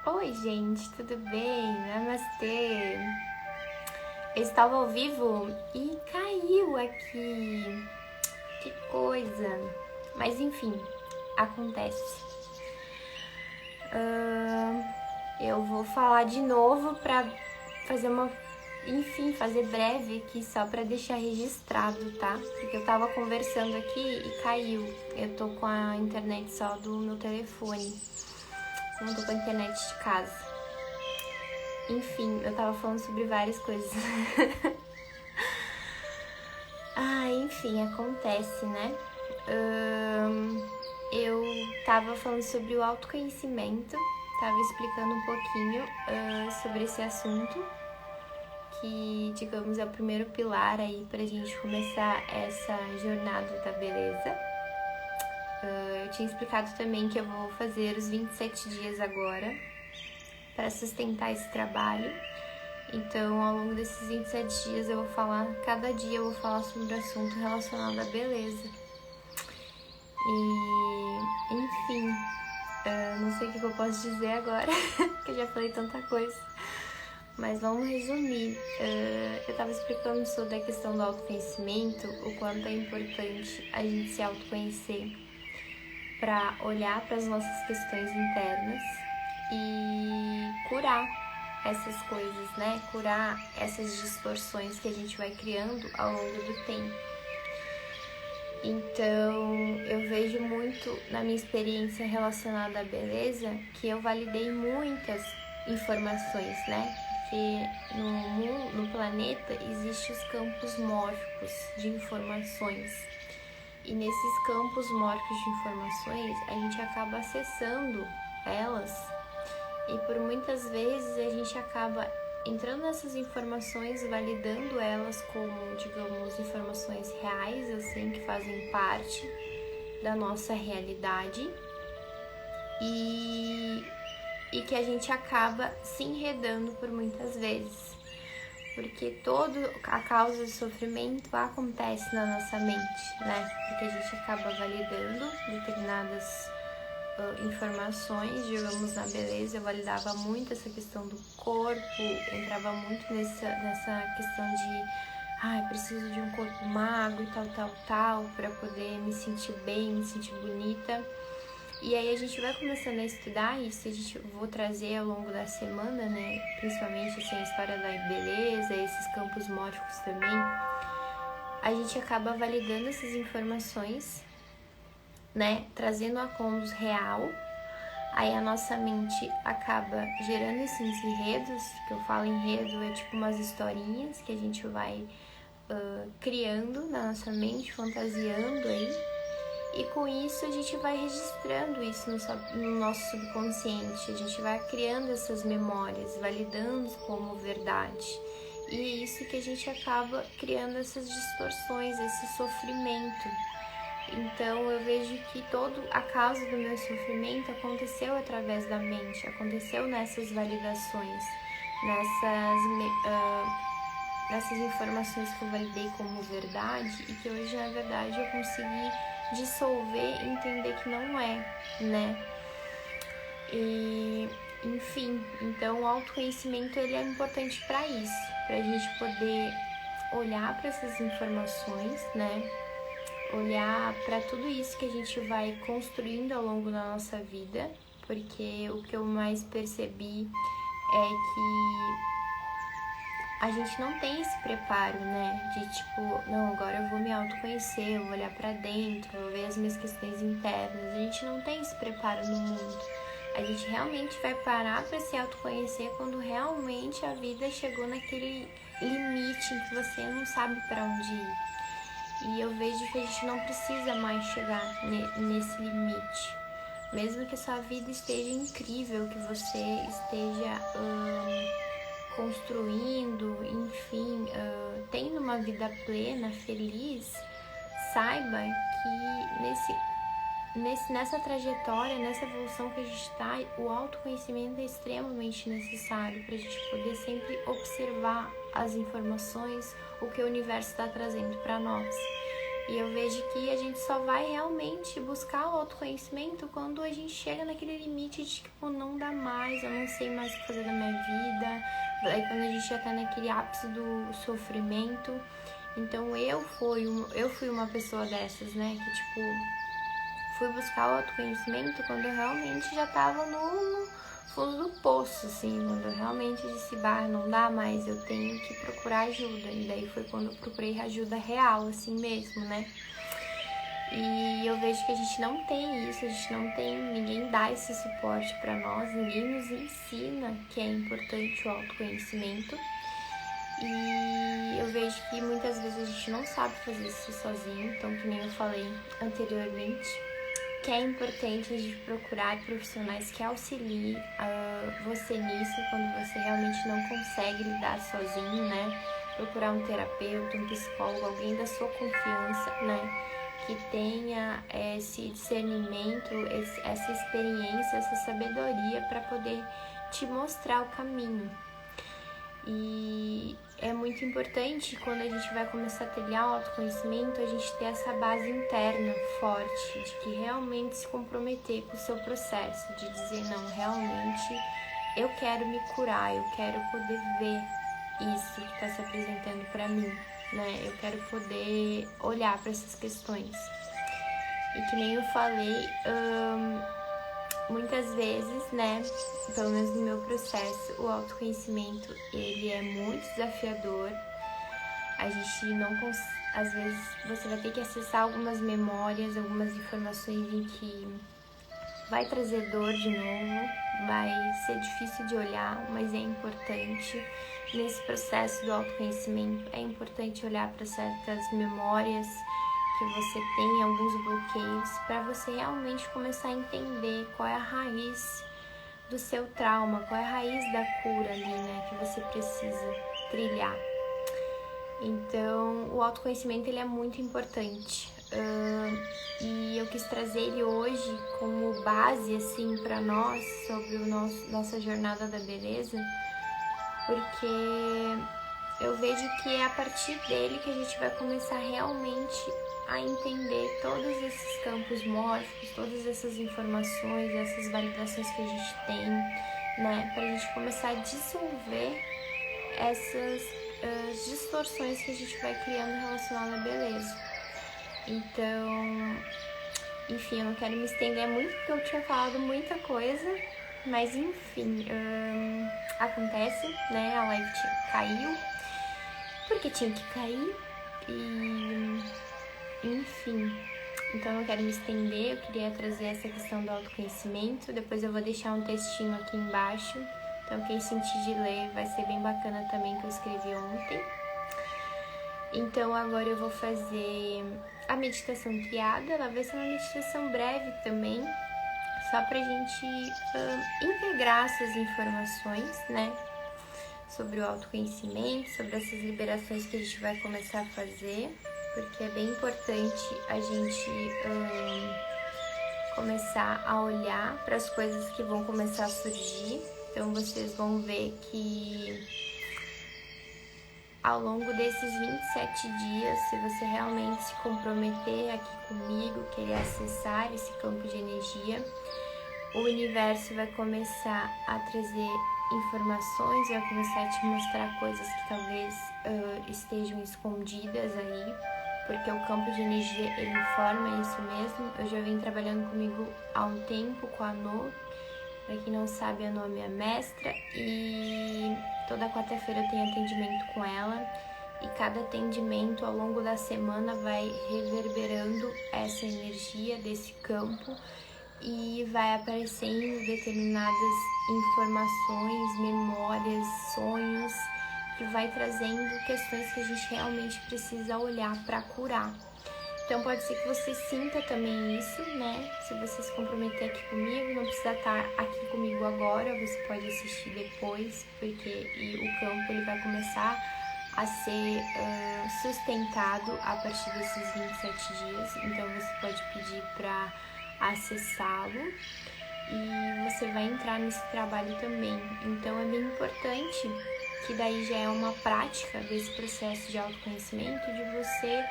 Oi, gente, tudo bem? Namastê! Eu estava ao vivo e caiu aqui. Que coisa! Mas enfim, acontece. Eu vou falar de novo pra fazer fazer breve aqui só pra deixar registrado, tá? Porque eu tava conversando aqui e caiu. Eu tô com a internet só do meu telefone. Não tô com a internet de casa. Enfim, eu tava falando sobre várias coisas. Enfim, acontece, né? Eu tava falando sobre o autoconhecimento, tava explicando um pouquinho sobre esse assunto, que, digamos, é o primeiro pilar aí pra gente começar essa jornada da beleza. Eu tinha explicado também que eu vou fazer os 27 dias agora para sustentar esse trabalho. Então, ao longo desses 27 dias cada dia eu vou falar sobre um assunto relacionado à beleza. E, enfim, não sei o que eu posso dizer agora, porque eu já falei tanta coisa. Mas vamos resumir. Eu estava explicando sobre a questão do autoconhecimento, o quanto é importante a gente se autoconhecer para olhar para as nossas questões internas e curar essas coisas, né? Curar essas distorções que a gente vai criando ao longo do tempo. Então, eu vejo muito na minha experiência relacionada à beleza que eu validei muitas informações, né? Porque no planeta existem os campos mórficos de informações. E nesses campos mórficos de informações, a gente acaba acessando elas e por muitas vezes a gente acaba entrando nessas informações, validando elas como, digamos, informações reais, assim, que fazem parte da nossa realidade e que a gente acaba se enredando por muitas vezes. Porque toda a causa do sofrimento acontece na nossa mente, né? Porque a gente acaba validando determinadas informações, digamos, na beleza. Eu validava muito essa questão do corpo, entrava muito nessa questão de preciso de um corpo magro e tal, para poder me sentir bem, me sentir bonita. E aí a gente vai começando a estudar isso, vou trazer ao longo da semana, né, principalmente assim, a história da beleza, esses campos mórficos também. A gente acaba validando essas informações, né, trazendo a conduz real. Aí a nossa mente acaba gerando esses enredos, que eu falo enredo, é tipo umas historinhas que a gente vai criando na nossa mente, fantasiando aí. E com isso a gente vai registrando isso no nosso subconsciente, a gente vai criando essas memórias, validando como verdade. E é isso que a gente acaba criando essas distorções, esse sofrimento. Então eu vejo que toda a causa do meu sofrimento aconteceu através da mente, aconteceu nessas validações, nessas informações que eu validei como verdade e que hoje na verdade eu consegui dissolver e entender que não é, né? E, enfim, então o autoconhecimento ele é importante para isso, para a gente poder olhar para essas informações, né? Olhar para tudo isso que a gente vai construindo ao longo da nossa vida, porque o que eu mais percebi é que a gente não tem esse preparo, né? De tipo, não, agora eu vou me autoconhecer, eu vou olhar pra dentro, vou ver as minhas questões internas. A gente não tem esse preparo no mundo. A gente realmente vai parar pra se autoconhecer quando realmente a vida chegou naquele limite em que você não sabe pra onde ir. E eu vejo que a gente não precisa mais chegar nesse limite. Mesmo que a sua vida esteja incrível, que você esteja construindo, enfim, tendo uma vida plena, feliz, saiba que nessa trajetória, nessa evolução que a gente está, o autoconhecimento é extremamente necessário para a gente poder sempre observar as informações, o que o universo está trazendo para nós. E eu vejo que a gente só vai realmente buscar o autoconhecimento quando a gente chega naquele limite de tipo, não dá mais, eu não sei mais o que fazer da minha vida. Aí quando a gente já tá naquele ápice do sofrimento. Então eu fui uma pessoa dessas, né? Que tipo, fui buscar o autoconhecimento quando eu realmente já tava no fundo do poço, assim, quando eu realmente disse, não dá mais, eu tenho que procurar ajuda. E daí foi quando eu procurei ajuda real, assim mesmo, né? E eu vejo que a gente não tem isso, ninguém dá esse suporte pra nós, ninguém nos ensina que é importante o autoconhecimento. E eu vejo que muitas vezes a gente não sabe fazer isso sozinho, então que nem eu falei anteriormente, que é importante a gente procurar profissionais que auxiliem você nisso quando você realmente não consegue lidar sozinho, né? Procurar um terapeuta, um psicólogo, alguém da sua confiança, né? Que tenha esse discernimento, essa experiência, essa sabedoria para poder te mostrar o caminho. E é muito importante quando a gente vai começar a trilhar o autoconhecimento, a gente ter essa base interna forte, de que realmente se comprometer com o seu processo, de dizer, não, realmente eu quero me curar, eu quero poder ver isso que está se apresentando para mim, né? Eu quero poder olhar para essas questões. E que nem eu falei, muitas vezes, né, pelo menos no meu processo, o autoconhecimento, ele é muito desafiador. A gente não consegue, às vezes você vai ter que acessar algumas memórias, algumas informações em que vai trazer dor de novo, vai ser difícil de olhar, mas é importante. Nesse processo do autoconhecimento, é importante olhar para certas memórias que você tem, alguns bloqueios, para você realmente começar a entender qual é a raiz do seu trauma, qual é a raiz da cura ali, né, que você precisa trilhar. Então, o autoconhecimento, ele é muito importante. E eu quis trazer ele hoje como base, assim, para nós, sobre nossa jornada da beleza, porque eu vejo que é a partir dele que a gente vai começar realmente a entender todos esses campos mórficos, todas essas informações, essas validações que a gente tem, né? Pra gente começar a dissolver essas distorções que a gente vai criando relacionadas à beleza. Então, enfim, eu não quero me estender muito porque eu tinha falado muita coisa, mas enfim, acontece, né? A live caiu, porque tinha que cair e enfim, então eu não quero me estender, eu queria trazer essa questão do autoconhecimento. Depois eu vou deixar um textinho aqui embaixo, então quem sentir de ler vai ser bem bacana também, que eu escrevi ontem. Então agora eu vou fazer a meditação guiada, ela vai ser uma meditação breve também, só pra gente integrar essas informações, né? Sobre o autoconhecimento, sobre essas liberações que a gente vai começar a fazer, porque é bem importante a gente começar a olhar para as coisas que vão começar a surgir. Então vocês vão ver que ao longo desses 27 dias, se você realmente se comprometer aqui comigo, querer acessar esse campo de energia, o universo vai começar a trazer informações, vai começar a te mostrar coisas que talvez estejam escondidas aí, porque o campo de energia, ele informa isso mesmo. Eu já venho trabalhando comigo há um tempo com a No, pra quem não sabe, a No é minha mestra, e toda quarta-feira eu tenho atendimento com ela, e cada atendimento ao longo da semana vai reverberando essa energia desse campo, e vai aparecendo determinadas informações, memórias, sonhos, que vai trazendo questões que a gente realmente precisa olhar para curar. Então pode ser que você sinta também isso, né? Se você se comprometer aqui comigo, não precisa estar aqui comigo agora, você pode assistir depois, porque o campo ele vai começar a ser sustentado a partir desses 27 dias. Então você pode pedir para acessá-lo e você vai entrar nesse trabalho também. Então é bem importante, que daí já é uma prática desse processo de autoconhecimento, de você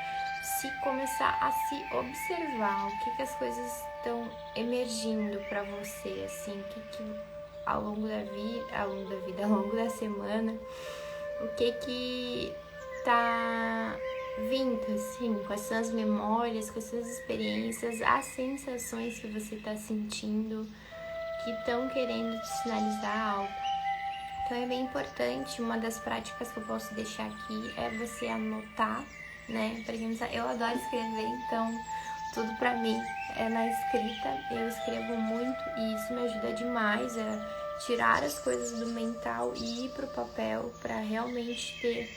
se começar a se observar, o que as coisas estão emergindo para você, assim, o que ao longo da vida, ao longo da semana, o que tá vindo, assim, quais são as memórias, quais são as experiências, as sensações que você tá sentindo, que estão querendo te sinalizar algo. Então é bem importante, uma das práticas que eu posso deixar aqui é você anotar, né? Pra quem não sabe, eu adoro escrever, então tudo pra mim é na escrita. Eu escrevo muito e isso me ajuda demais a tirar as coisas do mental e ir pro papel pra realmente ter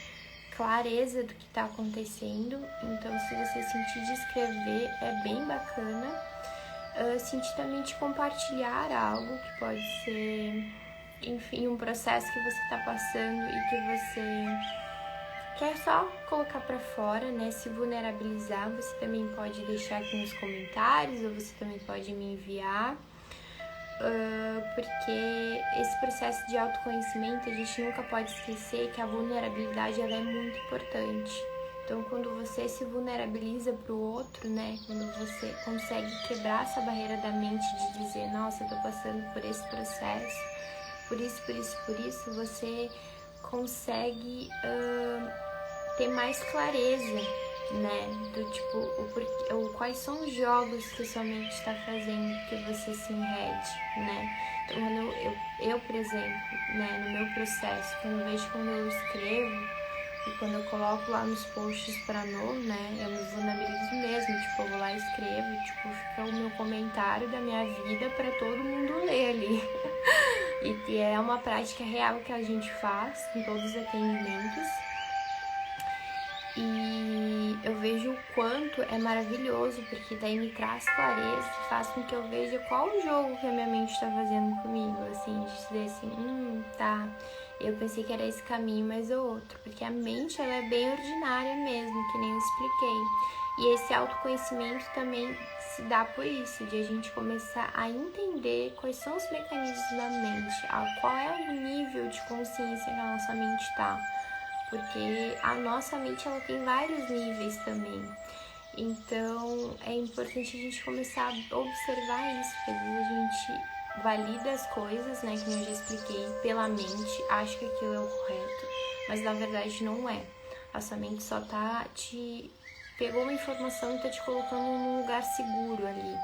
clareza do que tá acontecendo. Então, se você sentir de escrever, é bem bacana. Sentir também de compartilhar algo que pode ser, enfim, um processo que você tá passando e que você quer só colocar pra fora, né? Se vulnerabilizar, você também pode deixar aqui nos comentários ou você também pode me enviar. Porque esse processo de autoconhecimento, a gente nunca pode esquecer que a vulnerabilidade ela é muito importante. Então, quando você se vulnerabiliza para o outro, né, quando você consegue quebrar essa barreira da mente de dizer, nossa, eu tô passando por esse processo, por isso, você consegue ter mais clareza, né, do tipo, quais são os jogos que sua mente está fazendo que você se enrede, né. Então, quando eu, por exemplo, né, no meu processo, quando eu escrevo e quando eu coloco lá nos posts pra né, eu me vulnerabilizo mesmo, tipo, eu vou lá e escrevo, tipo, fica o meu comentário da minha vida pra todo mundo ler ali. E é uma prática real que a gente faz em todos os atendimentos. E eu vejo o quanto é maravilhoso, porque daí me traz clareza, faz com que eu veja qual o jogo que a minha mente está fazendo comigo, assim, de dizer assim, tá, eu pensei que era esse caminho, mas é outro, porque a mente, ela é bem ordinária mesmo, que nem eu expliquei. E esse autoconhecimento também se dá por isso, de a gente começar a entender quais são os mecanismos da mente, qual é o nível de consciência que a nossa mente está. Porque a nossa mente, ela tem vários níveis também. Então, é importante a gente começar a observar isso, porque às vezes a gente valida as coisas, né, que eu já expliquei, pela mente, acha que aquilo é o correto, mas na verdade não é. A sua mente só pegou uma informação e tá te colocando num lugar seguro ali.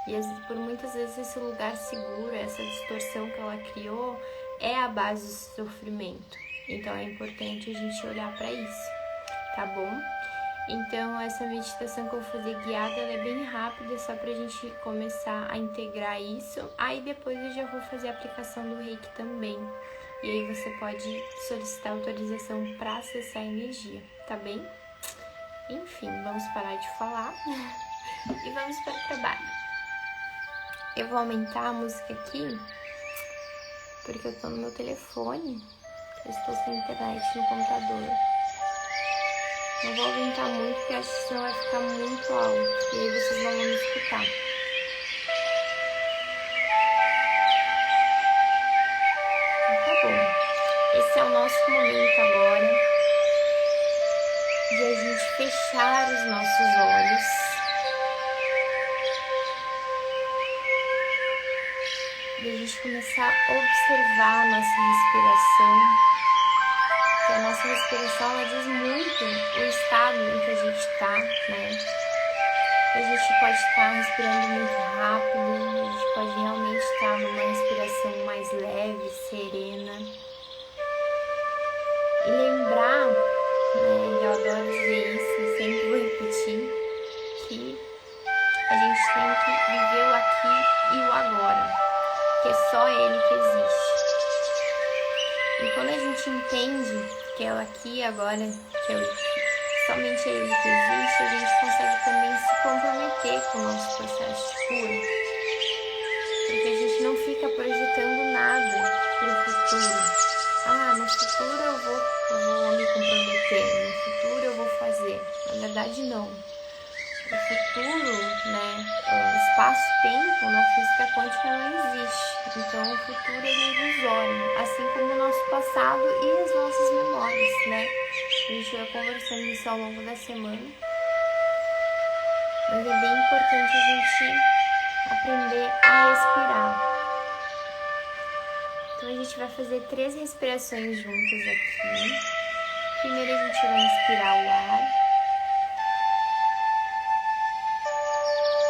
E por muitas vezes esse lugar seguro, essa distorção que ela criou, é a base do sofrimento. Então é importante a gente olhar para isso, tá bom? Então essa meditação que eu vou fazer guiada, ela é bem rápida, só pra gente começar a integrar isso. Aí depois eu já vou fazer a aplicação do Reiki também. E aí você pode solicitar autorização para acessar a energia, tá bem? Enfim, vamos parar de falar e vamos para o trabalho. Eu vou aumentar a música aqui, porque eu tô no meu telefone. Eu estou sem internet no computador. Não vou aumentar muito, porque acho que senão vai ficar muito alto. E aí vocês não vão me escutar. Então tá bom. Esse é o nosso momento agora de a gente fechar os nossos olhos. E a gente começar a observar a nossa respiração. Que a nossa respiração, ela diz muito o estado em que a gente está, né? A gente pode estar respirando muito rápido, a gente pode realmente estar numa respiração mais leve, serena. E lembrar, né, eu adoro dizer isso e sempre vou repetir, que a gente tem que viver o aqui e o agora, que é só ele que existe. E quando a gente entende que é o aqui e agora, que somente é ele que existe, a gente consegue também se comprometer com o nosso processo de cura. Porque a gente não fica projetando nada para o futuro. No futuro eu vou me comprometer, no futuro eu vou fazer. Na verdade, não. O futuro, né, o espaço-tempo na física quântica não existe. Então, o futuro é ilusório, assim como o nosso passado e as nossas memórias, né? A gente vai conversando isso ao longo da semana. Mas é bem importante a gente aprender a respirar. Então a gente vai fazer 3 respirações juntas aqui. Primeiro a gente vai inspirar o ar.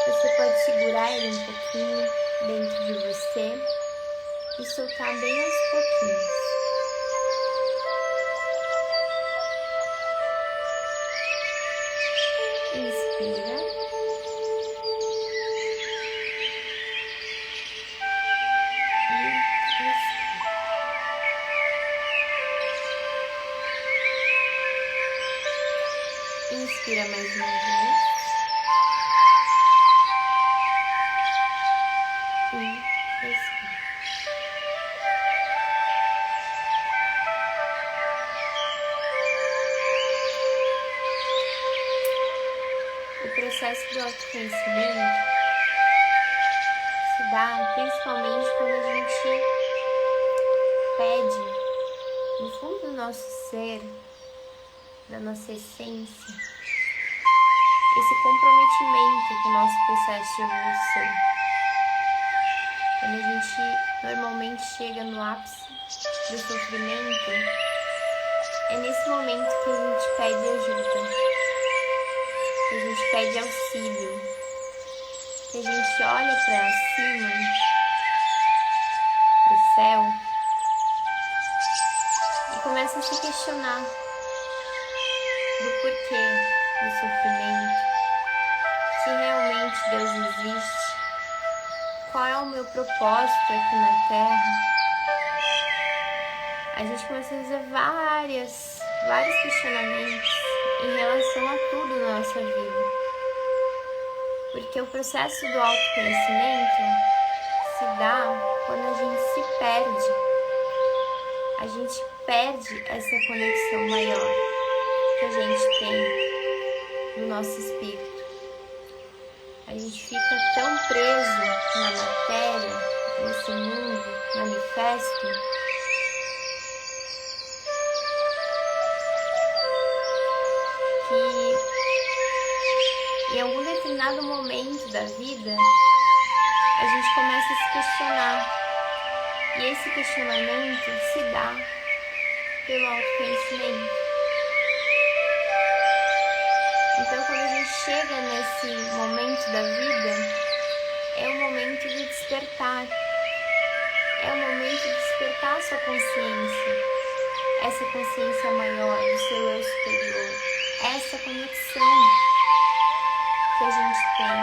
Você pode segurar ele um pouquinho dentro de você e soltar bem aos pouquinhos. Inspira. E expira. Inspira mais uma vez. E expira. O processo do autoconhecimento se dá principalmente quando a gente pede, no fundo do nosso ser, da nossa essência, esse comprometimento com o nosso processo de evolução. Quando a gente normalmente chega no ápice do sofrimento, é nesse momento que a gente pede ajuda, que a gente pede auxílio, que a gente olha para cima, para o céu, e começa a se questionar do porquê do sofrimento, se realmente Deus existe, qual é o meu propósito aqui na Terra. A gente começa a fazer vários questionamentos em relação a tudo na nossa vida. Porque o processo do autoconhecimento se dá quando a gente se perde. A gente perde essa conexão maior que a gente tem no nosso espírito. A gente fica tão preso na matéria, nesse mundo manifesto, que em algum determinado momento da vida a gente começa a se questionar. E esse questionamento se dá pelo autoconhecimento. Então, quando a gente chega nesse momento da vida, é o momento de despertar. É o momento de despertar a sua consciência. Essa consciência maior, do seu eu superior. Essa conexão que a gente tem.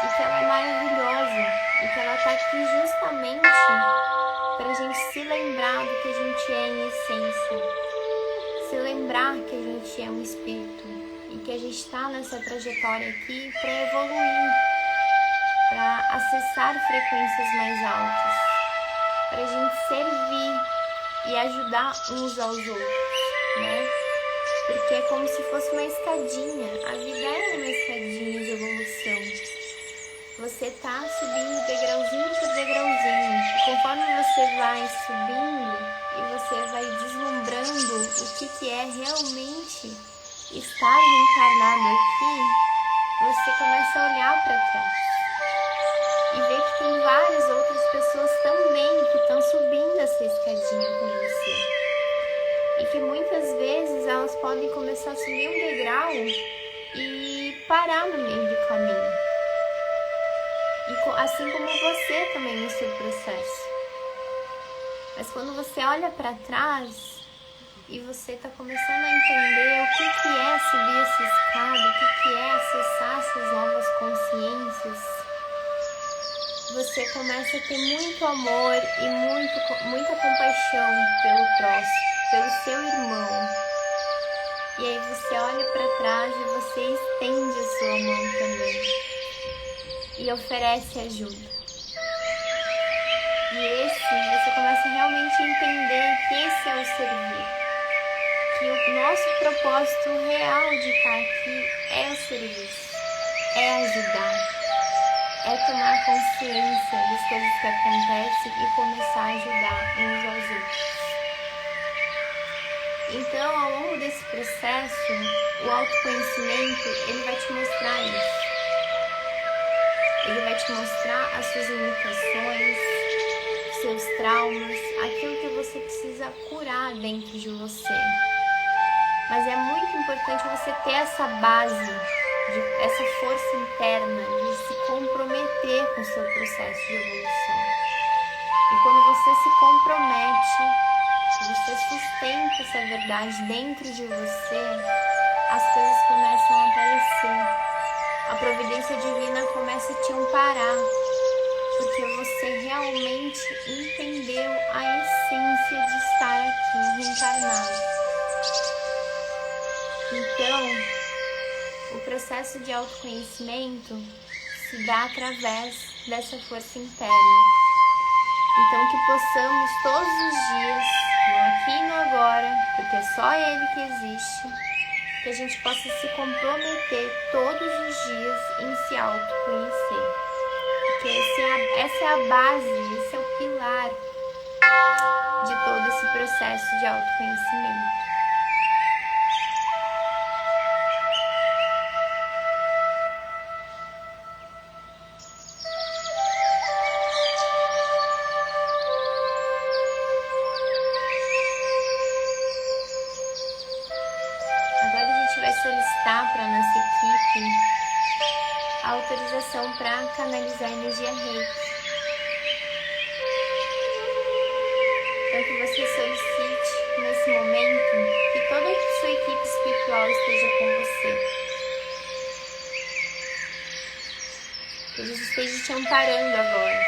E que ela é maravilhosa. E que ela está aqui justamente para a gente se lembrar do que a gente é em essência. Se lembrar que a gente é um espírito. E que a gente está nessa trajetória aqui para evoluir, para acessar frequências mais altas, para a gente servir e ajudar uns aos outros, né? Porque é como se fosse uma escadinha, a vida é uma escadinha de evolução. Você está subindo degrauzinho por degrauzinho, e conforme você vai subindo e você vai deslumbrando o que é realmente estar reencarnado aqui, você começa a olhar para trás e ver que tem várias outras pessoas também que estão subindo essa escadinha com você e que muitas vezes elas podem começar a subir um degrau e parar no meio do caminho, e assim como você também no seu processo. Mas quando você olha para trás e você está começando a entender o que é subir essa escada, o que é acessar essas novas consciências, você começa a ter muito amor e muita compaixão pelo próximo, pelo seu irmão. E aí você olha para trás e você estende a sua mão também e oferece ajuda. E você começa realmente a entender que esse é o servir. Que o nosso propósito real de estar aqui é o serviço, é ajudar, é tomar consciência das coisas que acontecem e começar a ajudar uns aos outros. Então, ao longo desse processo, o autoconhecimento, ele vai te mostrar isso. Ele vai te mostrar as suas limitações, seus traumas, aquilo que você precisa curar dentro de você. Mas é muito importante você ter essa base, essa força interna de se comprometer com o seu processo de evolução. E quando você se compromete, você sustenta essa verdade dentro de você, as coisas começam a aparecer. A providência divina começa a te amparar, porque você realmente entendeu a essência de estar aqui reencarnado. Então, o processo de autoconhecimento se dá através dessa força interna. Então, que possamos todos os dias, no aqui e no agora, porque é só Ele que existe, que a gente possa se comprometer todos os dias em se autoconhecer. Porque essa é a base, esse é o pilar de todo esse processo de autoconhecimento. Agora a gente vai solicitar para a nossa equipe a autorização para canalizar a energia Reiki. Então que você solicite nesse momento que toda a sua equipe espiritual esteja com você. Que eles estejam te amparando agora,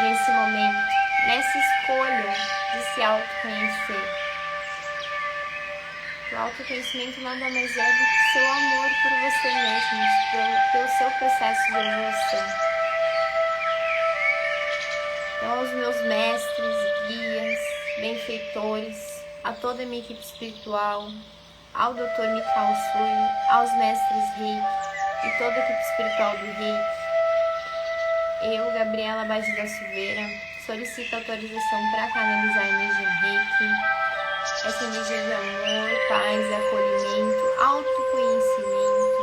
nesse momento, nessa escolha de se autoconhecer. O autoconhecimento nada mais é do que seu amor por você mesmo, pelo seu processo de evolução. Então, aos meus mestres, guias, benfeitores, a toda a minha equipe espiritual, ao Dr. Mikao Suyo, aos mestres Reiki e toda a equipe espiritual do Reiki, eu, Gabriela Bade da Silveira, solicito autorização para canalizar a energia Reiki, essa energia de amor, paz, acolhimento, autoconhecimento,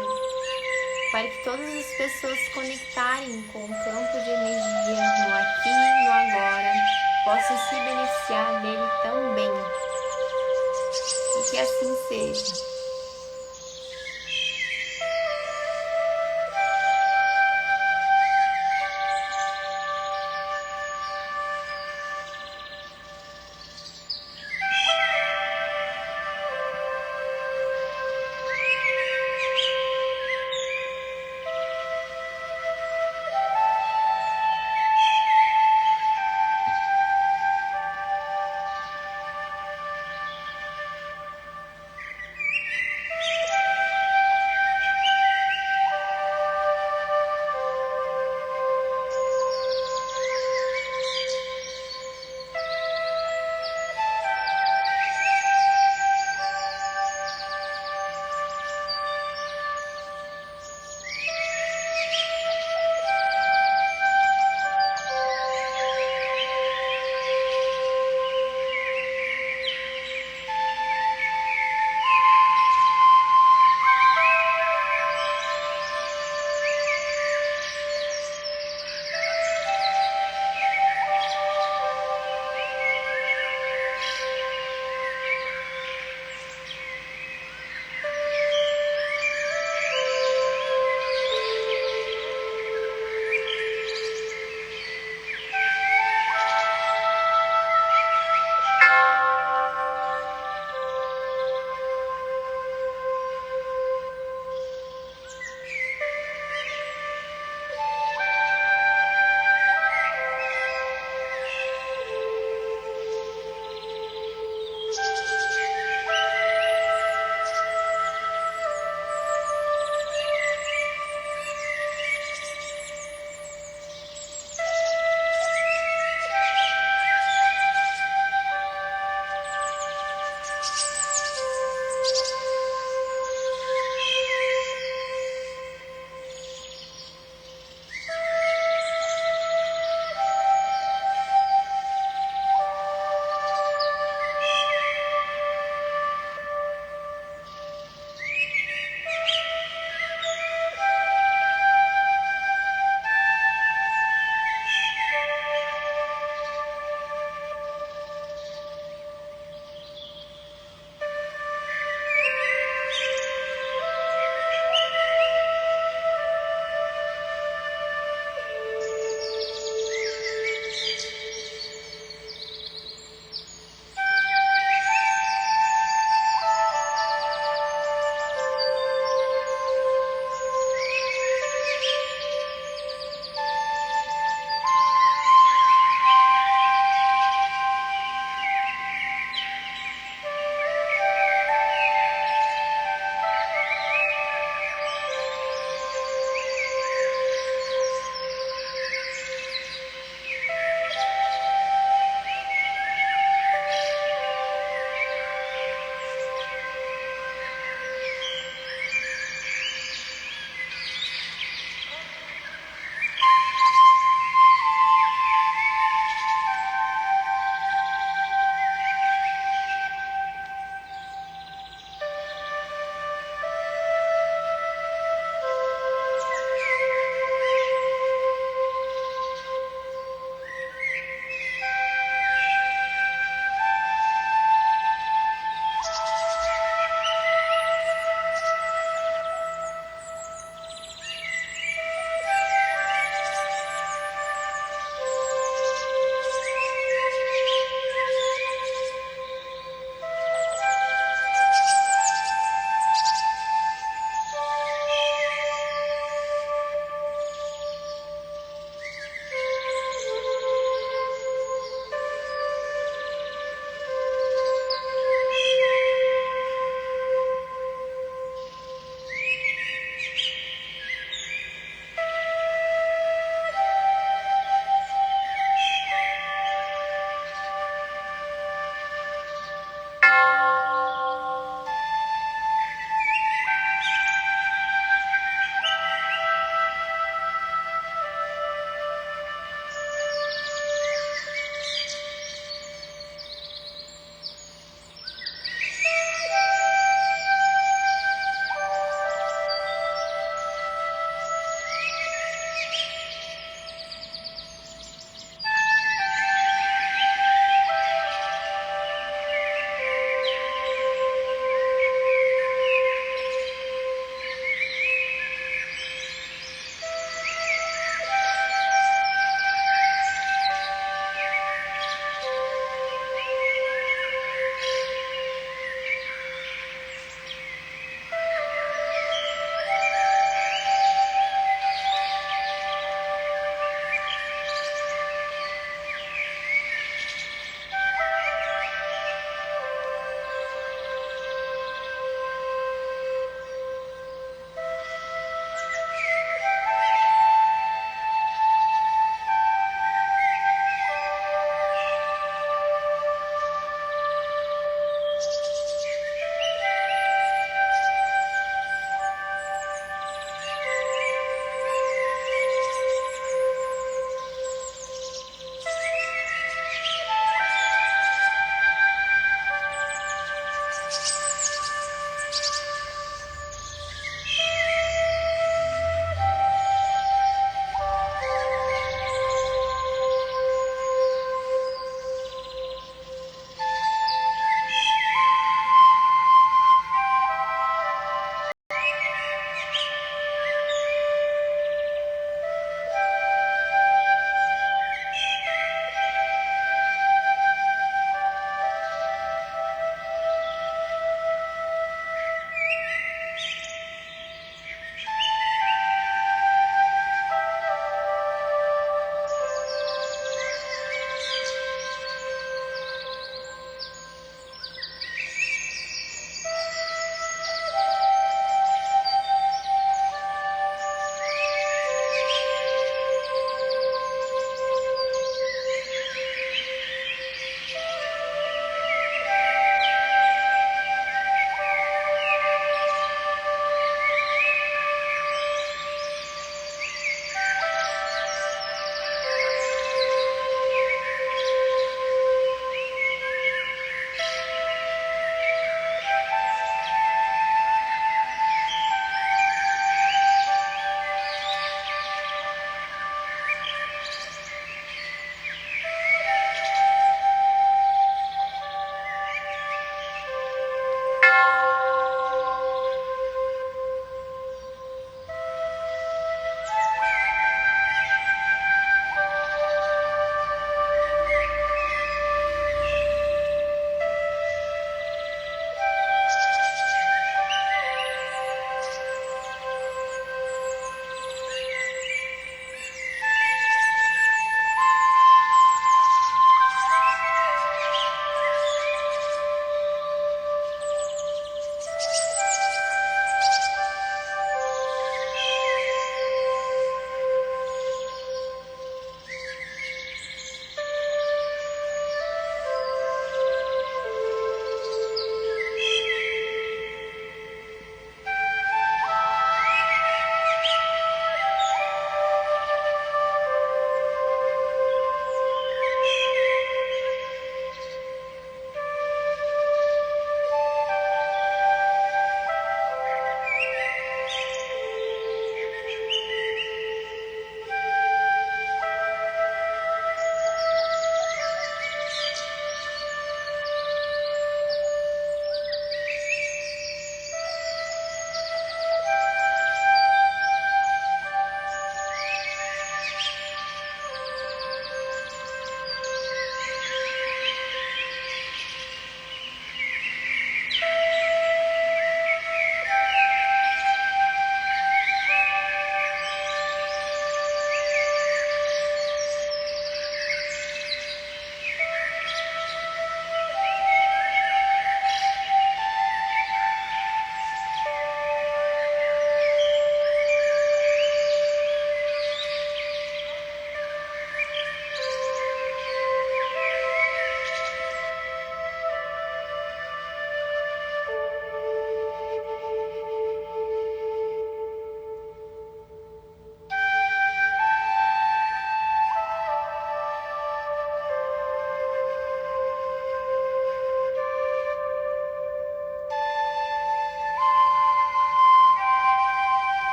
para que todas as pessoas se conectarem com o campo de energia no aqui e no agora, possam se beneficiar dele também. E que assim seja.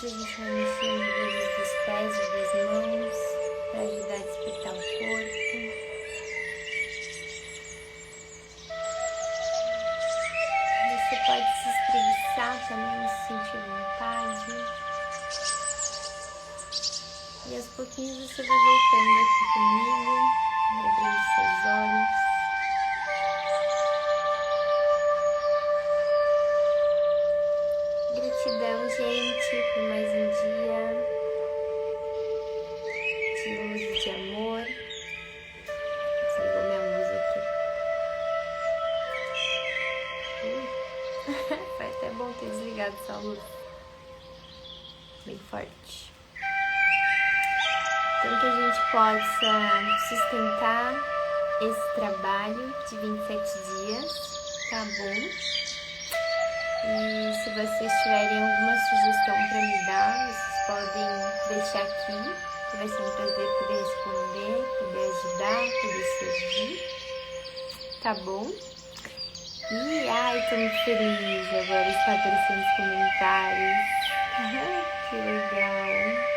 a gente vai mexendo o dedo dos pés e das mãos para ajudar a despertar o corpo. Você pode se espreguiçar também, se sentir vontade. E aos pouquinhos você vai voltando aqui comigo, abrindo seus olhos. Gratidão, gente, por mais um dia de luz e de amor. Desligou minha luz aqui. Foi até bom ter desligado essa luz. Bem forte. Então que a gente possa sustentar esse trabalho de 27 dias, tá bom? E se vocês tiverem alguma sugestão para me dar, vocês podem deixar aqui, que vai ser um prazer poder responder, poder ajudar, poder servir, tá bom? E ai, tô muito feliz, agora está aparecendo os comentários. Que legal!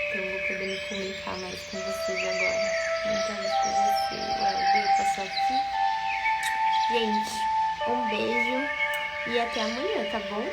Então vou poder me comunicar mais com vocês agora. Então, pra você, o Helder passou aqui. Gente, um beijo e até amanhã, tá bom?